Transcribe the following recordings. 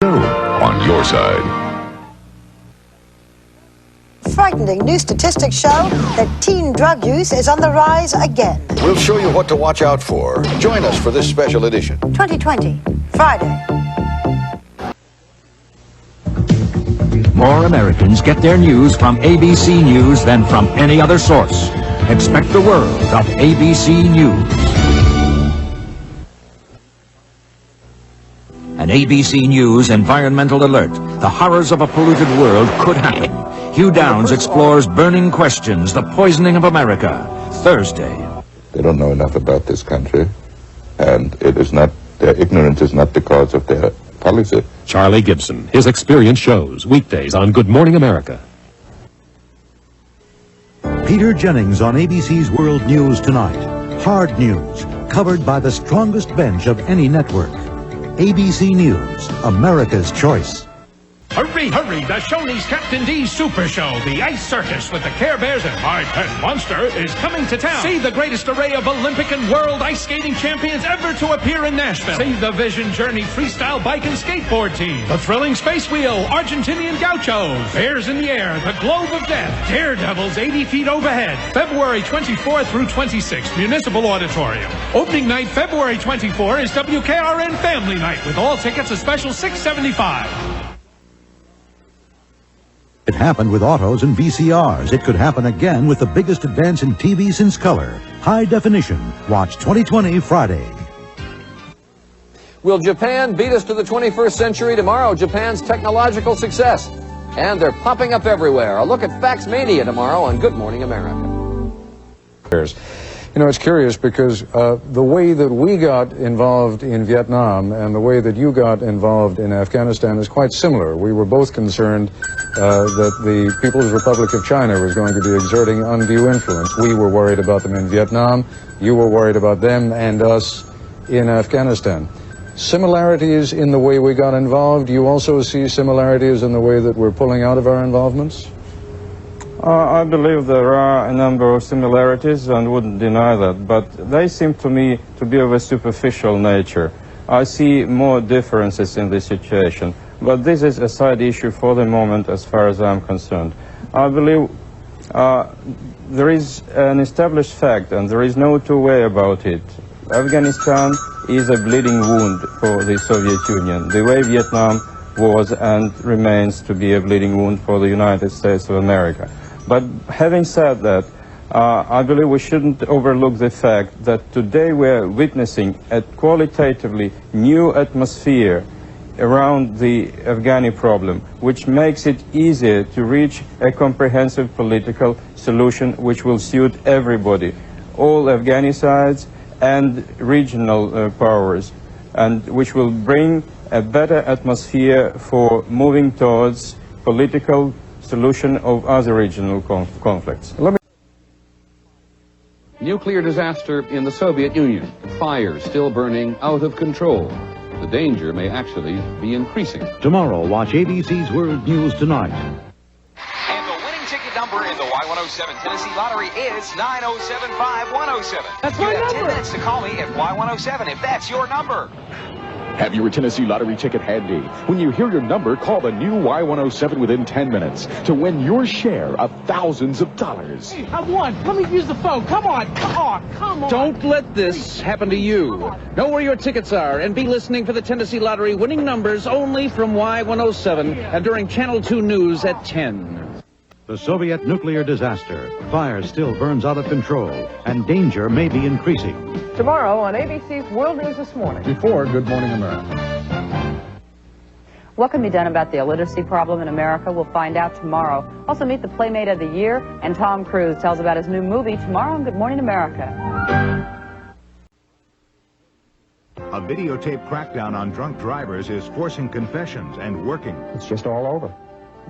On your side. Frightening new statistics show that teen drug use is on the rise again. We'll show you what to watch out for. Join us for this special edition. 2020, Friday. More Americans get their news from ABC News than from any other source. Expect the world of ABC News. An ABC News environmental alert. The horrors of a polluted world could happen. Hugh Downs explores burning questions, the poisoning of America. Thursday. They don't know enough about this country, and it is not, their ignorance is not the cause of their policy. Charlie Gibson, his experience shows, weekdays on Good Morning America. Peter Jennings on ABC's World News Tonight. Hard news, covered by the strongest bench of any network. ABC News, America's choice. Hurry, hurry, the Shoney's Captain D's Super Show, the Ice Circus with the Care Bears and My Pet Monster is coming to town. See the greatest array of Olympic and world ice skating champions ever to appear in Nashville. See the Vision Journey freestyle bike and skateboard team, the thrilling Space Wheel, Argentinian Gauchos, Bears in the Air, the Globe of Death, Daredevils 80 feet overhead. February 24th through 26th, Municipal Auditorium. Opening night, February 24 is WKRN Family Night with all tickets a special $6.75. It happened with autos and VCRs. It could happen again with the biggest advance in TV since color. High definition. Watch 2020 Friday. Will Japan beat us to the 21st century tomorrow? Japan's technological success. And they're popping up everywhere. A look at Fax Mania tomorrow on Good Morning America. You know, it's curious because the way that we got involved in Vietnam and the way that you got involved in Afghanistan is quite similar. We were both concerned that the People's Republic of China was going to be exerting undue influence. We were worried about them in Vietnam. You were worried about them and us in Afghanistan. Similarities in the way we got involved. You also see similarities in the way that we're pulling out of our involvements? I believe there are a number of similarities and wouldn't deny that, but they seem to me to be of a superficial nature. I see more differences in this situation, but this is a side issue for the moment as far as I'm concerned. I believe there is an established fact and there is no two-way about it. Afghanistan is a bleeding wound for the Soviet Union, the way Vietnam was and remains to be a bleeding wound for the United States of America. But having said that, I believe we shouldn't overlook the fact that today we're witnessing a qualitatively new atmosphere around the Afghani problem, which makes it easier to reach a comprehensive political solution which will suit everybody, all Afghani sides and regional powers, and which will bring a better atmosphere for moving towards political solution of other regional conflicts. Nuclear disaster in the Soviet Union. Fire still burning out of control. The danger may actually be increasing. Tomorrow, watch ABC's World News Tonight. And the winning ticket number in the Y107 Tennessee Lottery is 9075107. That's my number. You have 10 minutes to call me at Y107 if that's your number. Have your Tennessee Lottery ticket handy. When you hear your number, call the new Y107 within 10 minutes to win your share of thousands of dollars. Hey, I won. Let me use the phone. Come on. Come on. Don't let this happen to you. Know where your tickets are and be listening for the Tennessee Lottery winning numbers only from Y107 and during Channel 2 News at 10. The Soviet nuclear disaster. Fire still burns out of control, and danger may be increasing. Tomorrow on ABC's World News This Morning. Before Good Morning America. What can be done about the illiteracy problem in America? We'll find out tomorrow. Also meet the Playmate of the Year, and Tom Cruise tells about his new movie tomorrow on Good Morning America. A videotape crackdown on drunk drivers is forcing confessions and working. It's just all over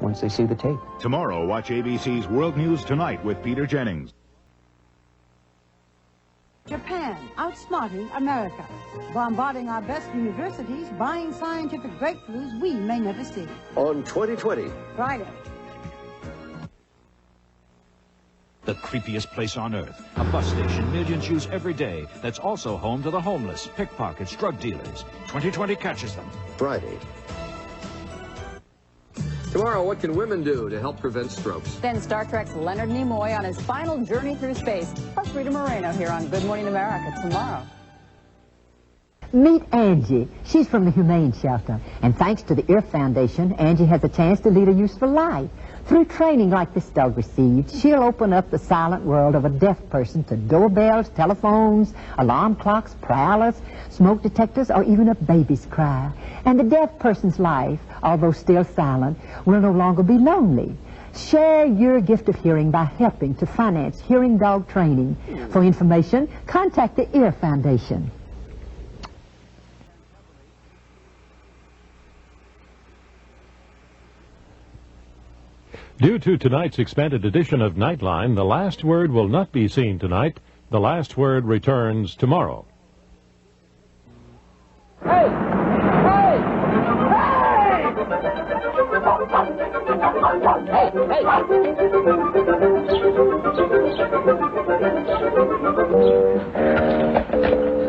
once they see the tape. Tomorrow, watch ABC's World News Tonight with Peter Jennings. Japan, outsmarting America, bombarding our best universities, buying scientific breakthroughs we may never see. On 2020. Friday. The creepiest place on earth. A bus station millions use every day that's also home to the homeless, pickpockets, drug dealers. 2020 catches them. Friday. Tomorrow, what can women do to help prevent strokes? Then Star Trek's Leonard Nimoy on his final journey through space. Plus Rita Moreno here on Good Morning America tomorrow. Meet Angie. She's from the Humane Shelter. And thanks to the Ear Foundation, Angie has a chance to lead a useful life. Through training like this dog received, she'll open up the silent world of a deaf person to doorbells, telephones, alarm clocks, prowlers, smoke detectors, or even a baby's cry. And the deaf person's life, although still silent, will no longer be lonely. Share your gift of hearing by helping to finance hearing dog training. For information, contact the Ear Foundation. Due to tonight's expanded edition of Nightline, the last word will not be seen tonight. The last word returns tomorrow. Hey! Hey!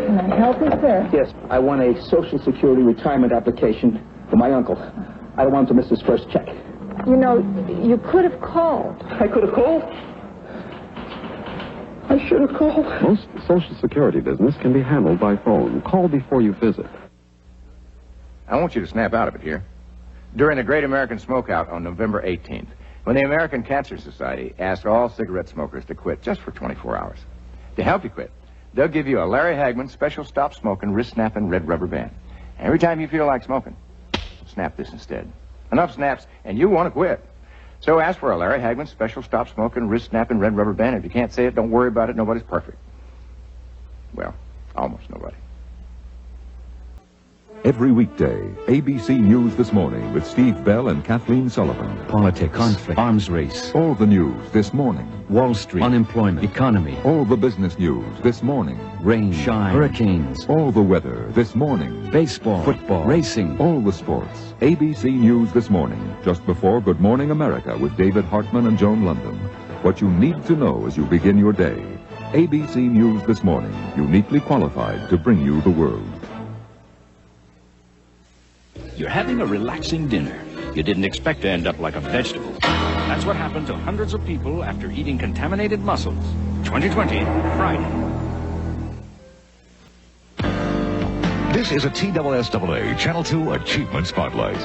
Can I help you, sir? Yes, I want a Social Security retirement application for my uncle. I don't want to miss his first check. You know, you could have called. I could have called? I should have called. Most Social Security business can be handled by phone. Call before you visit. I want you to snap out of it here. During the Great American Smokeout on November 18th, when the American Cancer Society asked all cigarette smokers to quit just for 24 hours. To help you quit, they'll give you a Larry Hagman special stop smoking wrist snapping red rubber band. Every time you feel like smoking, snap this instead. Enough snaps, and you want to quit. So ask for a Larry Hagman special stop smoking, wrist snapping, red rubber band. If you can't say it, don't worry about it. Nobody's perfect. Well, almost nobody. Every weekday, ABC News This Morning with Steve Bell and Kathleen Sullivan. Politics, conflict, arms race. All the news this morning. Wall Street, unemployment, economy. All the business news this morning. Rain, shine, hurricanes. All the weather this morning. Baseball, football, racing. All the sports. ABC News This Morning, just before Good Morning America with David Hartman and Joan London. What you need to know as you begin your day. ABC News This Morning, uniquely qualified to bring you the world. You're having a relaxing dinner. You didn't expect to end up like a vegetable. That's what happened to hundreds of people after eating contaminated mussels. 2020, Friday. This is a TSSAA Channel 2 Achievement Spotlight.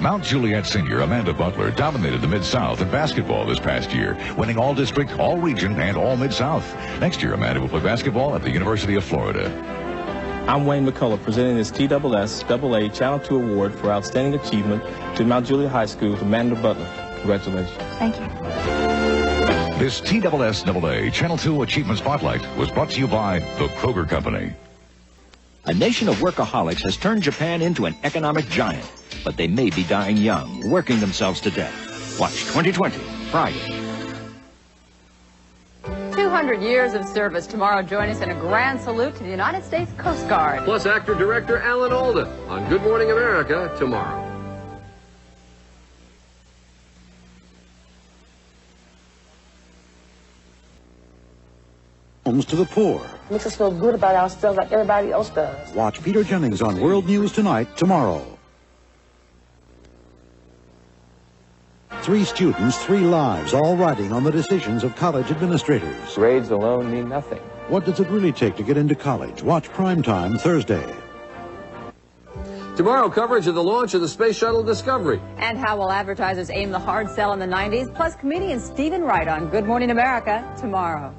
Mount Juliet senior Amanda Butler dominated the Mid-South in basketball this past year, winning all district, all region, and all Mid-South. Next year, Amanda will play basketball at the University of Florida. I'm Wayne McCullough, presenting this TSSAA Channel 2 Award for Outstanding Achievement to Mount Juliet High School's Amanda Butler. Congratulations. Thank you. This TSSAA Channel 2 Achievement Spotlight was brought to you by the Kroger Company. A nation of workaholics has turned Japan into an economic giant, but they may be dying young, working themselves to death. Watch 2020, Friday. 200 years of service. Tomorrow, join us in a grand salute to the United States Coast Guard. Plus actor-director Alan Alda on Good Morning America tomorrow. Homes to the poor. Makes us feel good about ourselves like everybody else does. Watch Peter Jennings on World News Tonight tomorrow. 3 students, 3 lives, all riding on the decisions of college administrators. Grades alone mean nothing. What does it really take to get into college? Watch Primetime Thursday. Tomorrow, coverage of the launch of the Space Shuttle Discovery. And how will advertisers aim the hard sell in the 90s? Plus comedian Stephen Wright on Good Morning America tomorrow.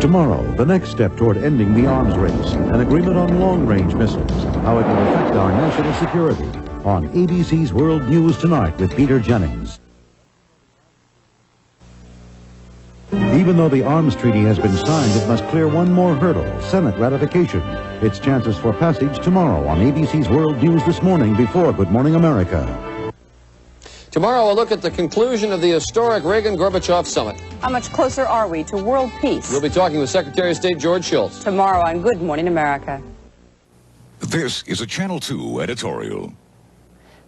Tomorrow, the next step toward ending the arms race, an agreement on long-range missiles, how it will affect our national security, on ABC's World News Tonight with Peter Jennings. Even though the arms treaty has been signed, it must clear one more hurdle, Senate ratification. Its chances for passage tomorrow on ABC's World News This Morning before Good Morning America. Tomorrow, a look at the conclusion of the historic Reagan-Gorbachev summit. How much closer are we to world peace? We'll be talking with Secretary of State George Shultz. Tomorrow on Good Morning America. This is a Channel 2 editorial.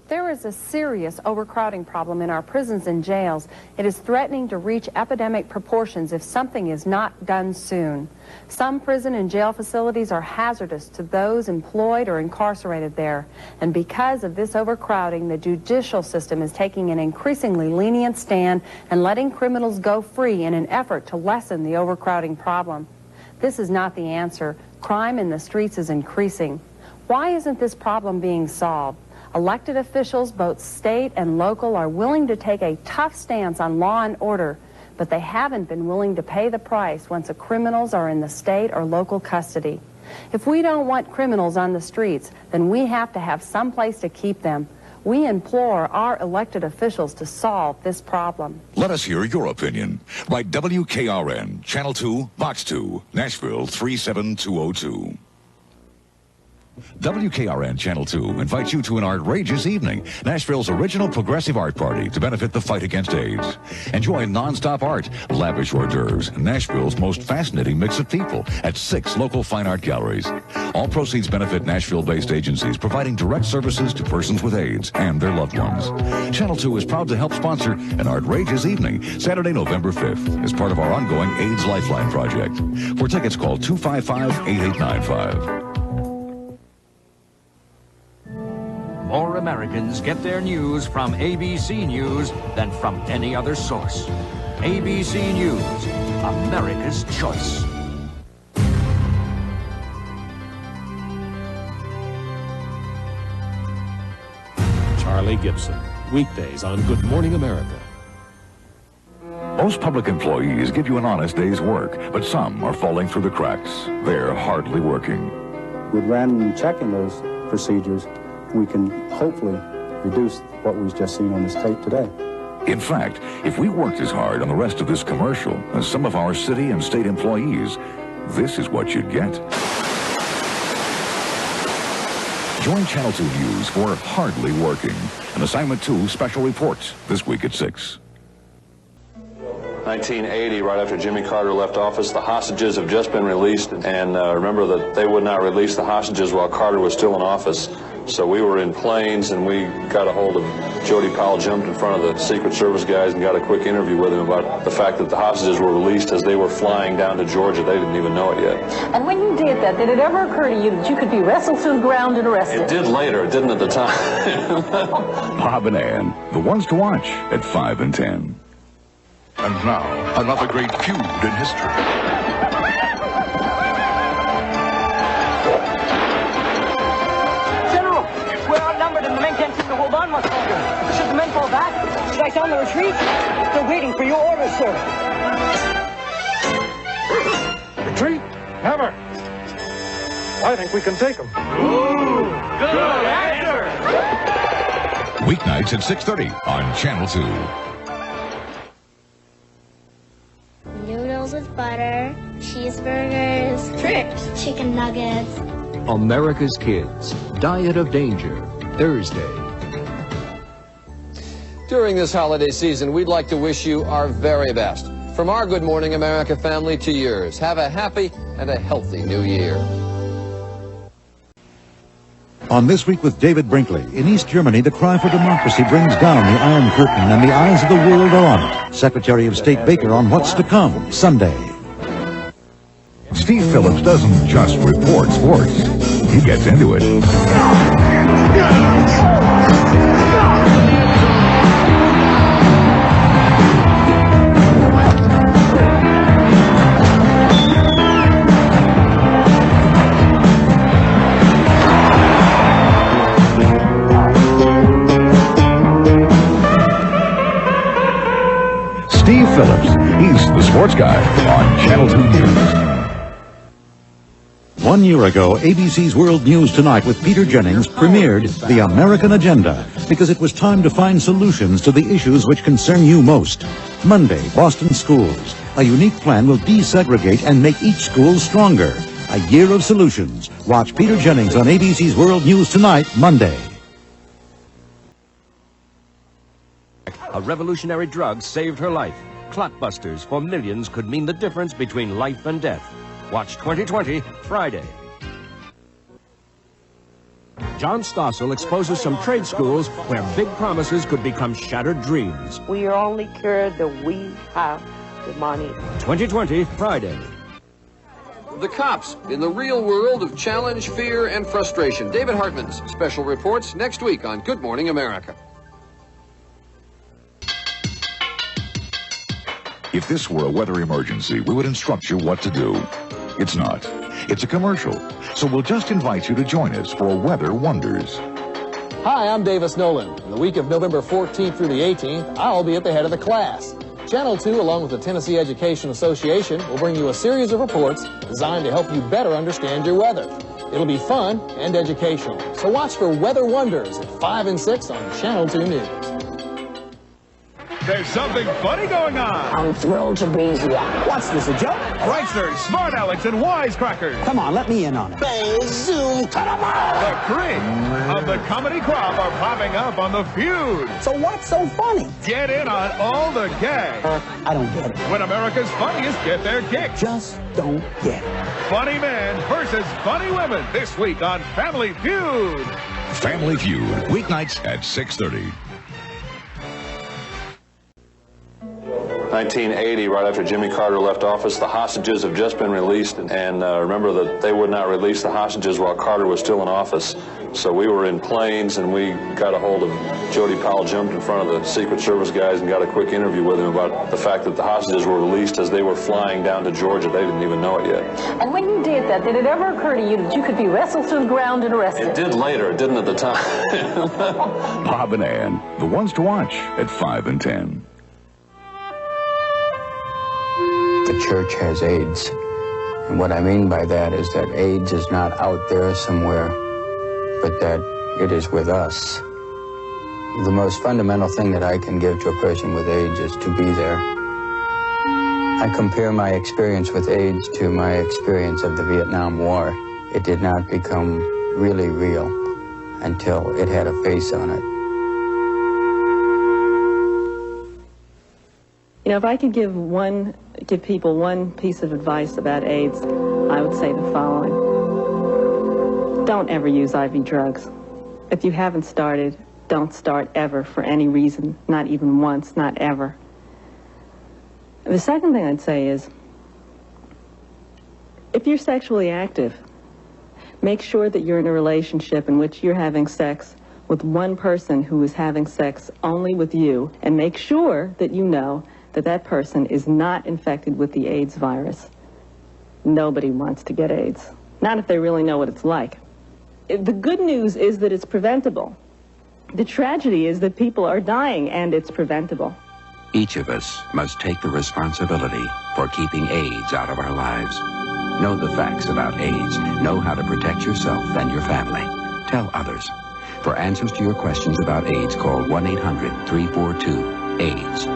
There is a serious overcrowding problem in our prisons and jails. It is threatening to reach epidemic proportions if something is not done soon. Some prison and jail facilities are hazardous to those employed or incarcerated there. And because of this overcrowding, the judicial system is taking an increasingly lenient stand and letting criminals go free in an effort to lessen the overcrowding problem. This is not the answer. Crime in the streets is increasing. Why isn't this problem being solved? Elected officials, both state and local, are willing to take a tough stance on law and order, but they haven't been willing to pay the price once the criminals are in the state or local custody. If we don't want criminals on the streets, then we have to have some place to keep them. We implore our elected officials to solve this problem. Let us hear your opinion. Write WKRN, Channel 2, Box 2, Nashville 37202. WKRN Channel 2 invites you to an outrageous evening, Nashville's original progressive art party to benefit the fight against AIDS. Enjoy non-stop art, lavish hors d'oeuvres, and Nashville's most fascinating mix of people at 6 local fine art galleries. All proceeds benefit Nashville-based agencies providing direct services to persons with AIDS and their loved ones. Channel 2 is proud to help sponsor an outrageous evening, Saturday, November 5th, as part of our ongoing AIDS Lifeline project. For tickets, call 255-8895. More Americans get their news from ABC News than from any other source. ABC News, America's choice. Charlie Gibson, weekdays on Good Morning America. Most public employees give you an honest day's work, but some are falling through the cracks. They're hardly working. With random checking those procedures, we can hopefully reduce what we've just seen on this tape today. In fact, if we worked as hard on the rest of this commercial as some of our city and state employees, this is what you'd get. Join Channel 2 News for Hardly Working, an Assignment 2 special reports this week at 6. 1980, right after Jimmy Carter left office, the hostages have just been released, and remember that they would not release the hostages while Carter was still in office. So we were in planes, and we got a hold of Jody Powell, jumped in front of the Secret Service guys and got a quick interview with him about the fact that the hostages were released as they were flying down to Georgia. They didn't even know it yet. And when you did that, did it ever occur to you that you could be wrestled to the ground and arrested? It did later. It didn't at the time. Bob and Ann, the ones to watch at 5 and 10. And now, another great feud in history. General, we're outnumbered and the men can't seem to hold on much longer. Should the men fall back? Should I sound the retreat? They're waiting for your orders, sir. Retreat? Never. I think we can take them. Ooh, good answer. Weeknights at 6:30 on Channel 2. Noodles with butter, cheeseburgers, chicken nuggets. America's Kids, Diet of Danger, Thursday. During this holiday season, we'd like to wish you our very best. From our Good Morning America family to yours, have a happy and a healthy new year. On This Week with David Brinkley, in East Germany, the cry for democracy brings down the Iron Curtain and the eyes of the world are on it. Secretary of State Baker on what's to come Sunday. Steve Phillips doesn't just report sports. He gets into it. Steve Phillips, he's the sports guy on Channel 2 News. 1 year ago, ABC's World News Tonight with Peter Jennings premiered The American Agenda because it was time to find solutions to the issues which concern you most. Monday, Boston schools. A unique plan will desegregate and make each school stronger. A year of solutions. Watch Peter Jennings on ABC's World News Tonight, Monday. A revolutionary drug saved her life. Clotbusters for millions could mean the difference between life and death. Watch 2020 Friday. John Stossel exposes some trade schools where big promises could become shattered dreams. We are only cured that we have the money. 2020, Friday. The cops in the real world of challenge, fear, and frustration. David Hartman's special reports next week on Good Morning America. If this were a weather emergency, we would instruct you what to do. It's not. It's a commercial. So we'll just invite you to join us for Weather Wonders. Hi, I'm Davis Nolan. In the week of November 14th through the 18th, I'll be at the head of the class. Channel 2, along with the Tennessee Education Association, will bring you a series of reports designed to help you better understand your weather. It'll be fun and educational. So watch for Weather Wonders at 5 and 6 on Channel 2 News. There's something funny going on. I'm thrilled to be here. What's this, a joke? Pranksters, smart Alex, and wisecrackers. Come on, let me in on it. Zoom, cut 'em out. The cream of the comedy crop are popping up on The Feud. So what's so funny? Get in on all the gags. I don't get it. When America's funniest get their kicks. Just don't get it. Funny men versus funny women this week on Family Feud. Family Feud, weeknights at 6:30. 1980, right after Jimmy Carter left office, the hostages have just been released, and remember that they would not release the hostages while Carter was still in office. So we were in planes, and we got a hold of Jody Powell, jumped in front of the Secret Service guys and got a quick interview with him about the fact that the hostages were released as they were flying down to Georgia. They didn't even know it yet. And when you did that, did it ever occur to you that you could be wrestled to the ground and arrested? It did later. It didn't at the time. Bob and Ann, the ones to watch at 5 and 10. The church has AIDS. And what I mean by that is that AIDS is not out there somewhere, but that it is with us. The most fundamental thing that I can give to a person with AIDS is to be there. I compare my experience with AIDS to my experience of the Vietnam War. It did not become really real until it had a face on it. You know, if I could give people one piece of advice about AIDS, I would say the following. Don't ever use IV drugs. If you haven't started, don't start ever for any reason, not even once, not ever. The second thing I'd say is, if you're sexually active, make sure that you're in a relationship in which you're having sex with one person who is having sex only with you, and make sure that you know that that person is not infected with the AIDS virus. Nobody wants to get AIDS. Not if they really know what it's like. The good news is that it's preventable. The tragedy is that people are dying, and it's preventable. Each of us must take the responsibility for keeping AIDS out of our lives. Know the facts about AIDS. Know how to protect yourself and your family. Tell others. For answers to your questions about AIDS, call 1-800-342-AIDS.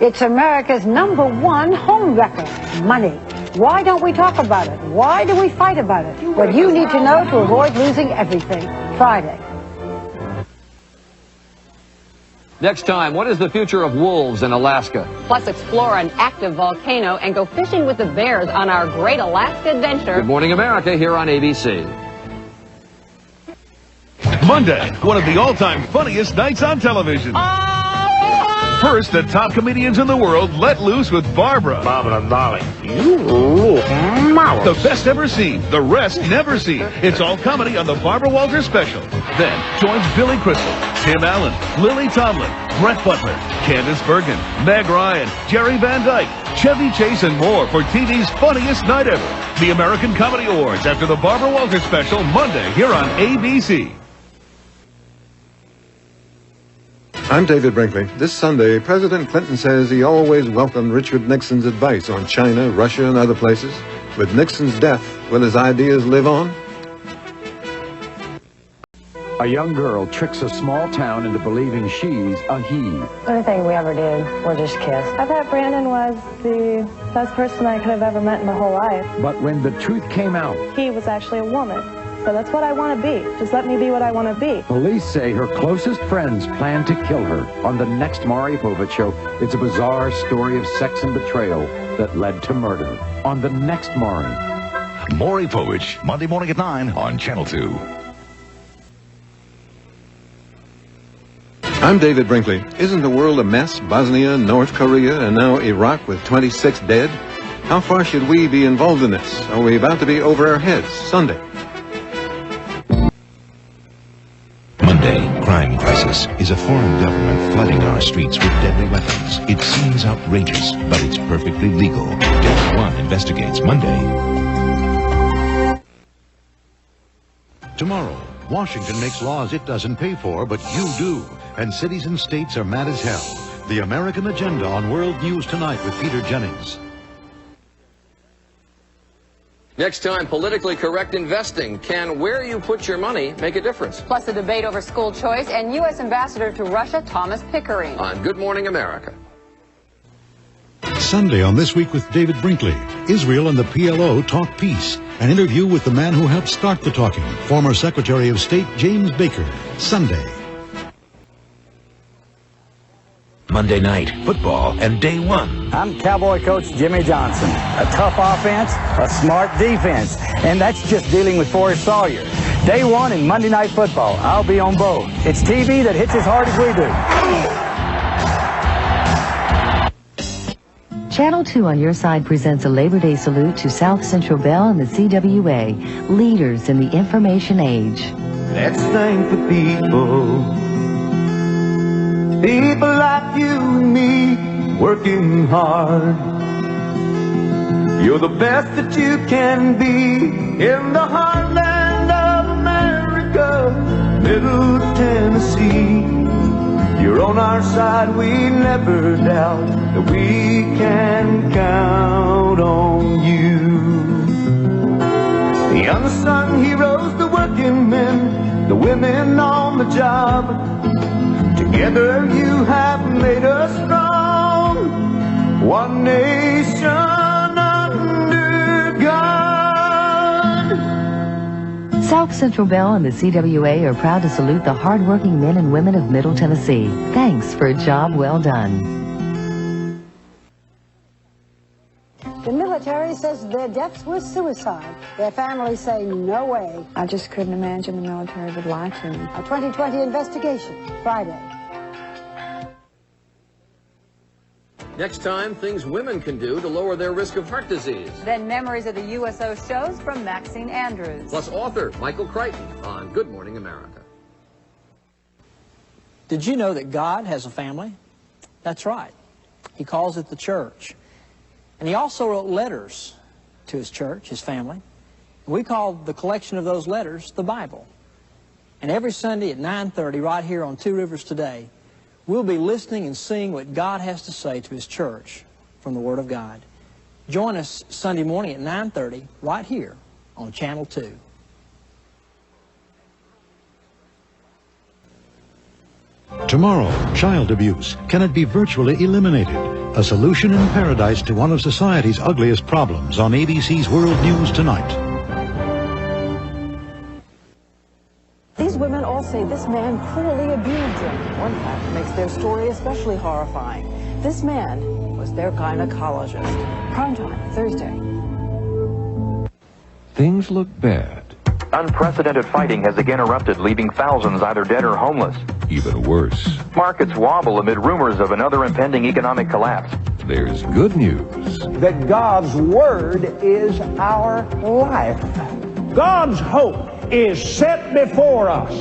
It's America's #1 home wrecker, money. Why don't we talk about it? Why do we fight about it? What you need to know to avoid losing everything. Friday. Next time, what is the future of wolves in Alaska? Plus, explore an active volcano and go fishing with the bears on our Great Alaska Adventure. Good Morning America here on ABC. Monday, one of the all-time funniest nights on television. First, the top comedians in the world let loose with Barbara. Barbara and Dolly. You look marvelous. The best ever seen, the rest never seen. It's all comedy on the Barbara Walters special. Then joins Billy Crystal, Tim Allen, Lily Tomlin, Brett Butler, Candace Bergen, Meg Ryan, Jerry Van Dyke, Chevy Chase, and more for TV's funniest night ever. The American Comedy Awards after the Barbara Walters special Monday here on ABC. I'm David Brinkley. This Sunday, President Clinton says he always welcomed Richard Nixon's advice on China, Russia, and other places. With Nixon's death, will his ideas live on? A young girl tricks a small town into believing she's a he. The only thing we ever did was just kiss. I thought Brandon was the best person I could have ever met in my whole life. But when the truth came out, he was actually a woman. So that's what I want to be. Just let me be what I want to be. Police say her closest friends plan to kill her. On the next Maury Povich Show, it's a bizarre story of sex and betrayal that led to murder. On the next Maury. Maury Povich, Monday morning at 9 on Channel 2. I'm David Brinkley. Isn't the world a mess? Bosnia, North Korea, and now Iraq with 26 dead? How far should we be involved in this? Are we about to be over our heads? Sunday. Monday, crime crisis. Is a foreign government flooding our streets with deadly weapons? It seems outrageous, but it's perfectly legal. Day One investigates Monday. Tomorrow, Washington makes laws it doesn't pay for, but you do. And cities and states are mad as hell. The American Agenda on World News Tonight with Peter Jennings. Next time, politically correct investing. Can where you put your money make a difference? Plus a debate over school choice and U.S. Ambassador to Russia, Thomas Pickering. On Good Morning America. Sunday on This Week with David Brinkley, Israel and the PLO talk peace. An interview with the man who helped start the talking, former Secretary of State James Baker. Sunday. Monday night, football, and Day One. I'm Cowboy Coach Jimmy Johnson. A tough offense, a smart defense. And that's just dealing with Forrest Sawyer. Day One and Monday Night Football. I'll be on both. It's TV that hits as hard as we do. Channel 2 on your side presents a Labor Day salute to South Central Bell and the CWA, leaders in the information age. Let's thank the people. People like you and me, working hard. You're the best that you can be in the heartland of America, Middle Tennessee. You're on our side, we never doubt that we can count on you. The unsung heroes, the working men, the women on the job. Together you have made us strong, one nation under God. South Central Bell and the CWA are proud to salute the hardworking men and women of Middle Tennessee. Thanks for a job well done. The military says their deaths were suicide. Their families say no way. I just couldn't imagine the military would lie to me. A 2020 investigation, Friday. Next time, things women can do to lower their risk of heart disease. Then memories of the USO shows from Maxine Andrews. Plus author Michael Crichton on Good Morning America. Did you know that God has a family? That's right. He calls it the church. And he also wrote letters to his church, his family. We call the collection of those letters the Bible. And every Sunday at 9:30 right here on Two Rivers Today, we'll be listening and seeing what God has to say to his church from the Word of God. Join us Sunday morning at 9:30 right here on Channel 2. Tomorrow, child abuse. Can it be virtually eliminated? A solution in paradise to one of society's ugliest problems on ABC's World News Tonight. These women all say this man cruelly abused them. One fact makes their story especially horrifying. This man was their gynecologist. Primetime, Thursday. Things look bad. Unprecedented fighting has again erupted, leaving thousands either dead or homeless. Even worse. Markets wobble amid rumors of another impending economic collapse. There's good news. That God's Word is our life. God's hope is set before us,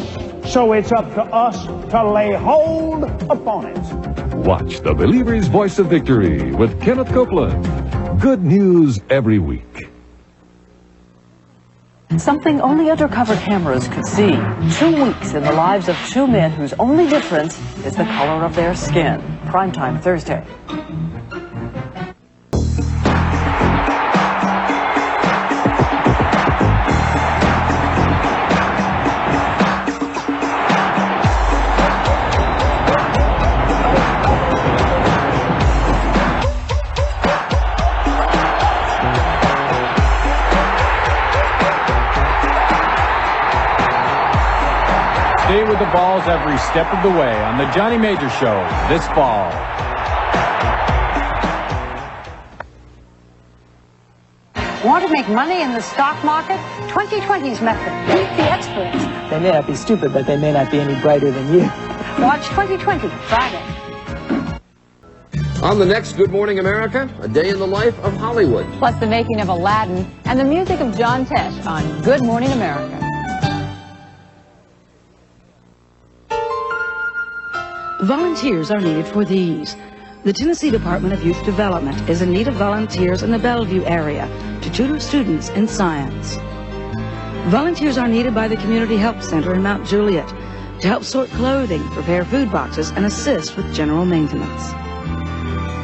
so it's up to us to lay hold upon it. Watch The Believer's Voice of Victory with Kenneth Copeland. Good news every week. Something only undercover cameras could see. 2 weeks in the lives of two men whose only difference is the color of their skin. Primetime Thursday. Stay with the balls every step of the way on the Johnny Major Show this fall. Want to make money in the stock market? 2020's method. Meet the experts. They may not be stupid, but they may not be any brighter than you. Watch 2020 Friday. On the next Good Morning America, a day in the life of Hollywood. Plus the making of Aladdin and the music of John Tesh on Good Morning America. Volunteers are needed for these. The Tennessee Department of Youth Development is in need of volunteers in the Bellevue area to tutor students in science. Volunteers are needed by the Community Help Center in Mount Juliet to help sort clothing, prepare food boxes, and assist with general maintenance.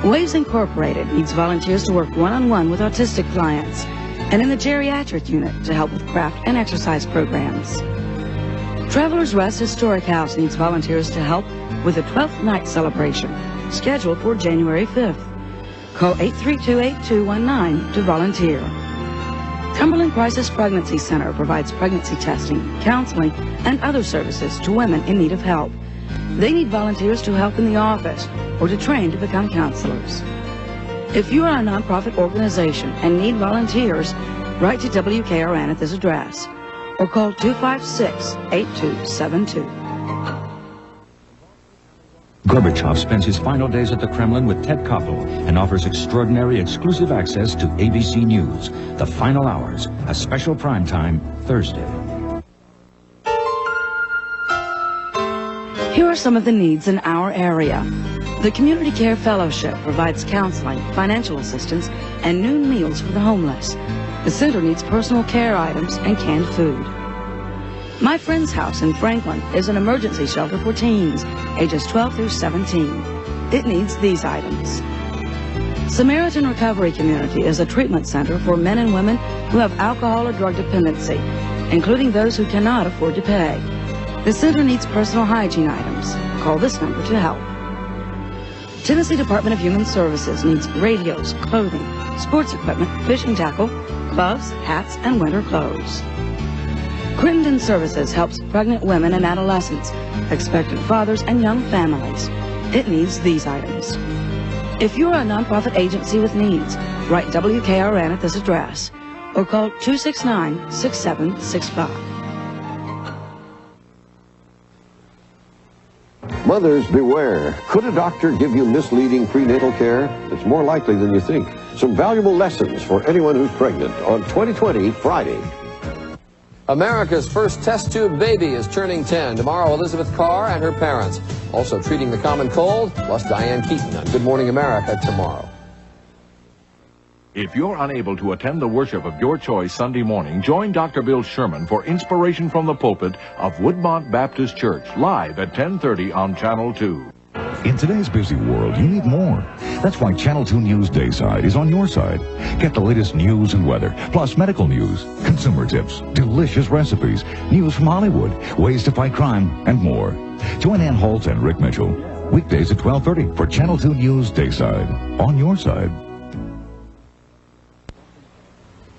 Waves Incorporated needs volunteers to work one-on-one with autistic clients and in the geriatric unit to help with craft and exercise programs. Travelers Rest Historic House needs volunteers to help with the 12th night celebration, scheduled for January 5th. Call 832-8219 to volunteer. Cumberland Crisis Pregnancy Center provides pregnancy testing, counseling, and other services to women in need of help. They need volunteers to help in the office or to train to become counselors. If you are a nonprofit organization and need volunteers, write to WKRN at this address or call 256-8272. Gorbachev spends his final days at the Kremlin with Ted Koppel and offers extraordinary exclusive access to ABC News. The Final Hours, a special primetime Thursday. Here are some of the needs in our area. The Community Care Fellowship provides counseling, financial assistance, and noon meals for the homeless. The center needs personal care items and canned food. My Friend's House in Franklin is an emergency shelter for teens, ages 12 through 17. It needs these items. Samaritan Recovery Community is a treatment center for men and women who have alcohol or drug dependency, including those who cannot afford to pay. The center needs personal hygiene items. Call this number to help. Tennessee Department of Human Services needs radios, clothing, sports equipment, fishing tackle, gloves, hats, and winter clothes. Crittenden Services helps pregnant women and adolescents, expectant fathers, and young families. It needs these items. If you're a nonprofit agency with needs, write WKRN at this address or call 269-6765. Mothers, beware. Could a doctor give you misleading prenatal care? It's more likely than you think. Some valuable lessons for anyone who's pregnant on 2020 Friday. America's first test tube baby is turning 10. Tomorrow, Elizabeth Carr and her parents. Also treating the common cold, plus Diane Keaton on Good Morning America tomorrow. If you're unable to attend the worship of your choice Sunday morning, join Dr. Bill Sherman for Inspiration from the Pulpit of Woodmont Baptist Church, live at 10:30 on Channel 2. In today's busy world, you need more. That's why Channel 2 News Dayside is on your side. Get the latest news and weather, plus medical news, consumer tips, delicious recipes, news from Hollywood, ways to fight crime, and more. Join Ann Holt and Rick Mitchell weekdays at 12:30 for Channel 2 News Dayside on your side.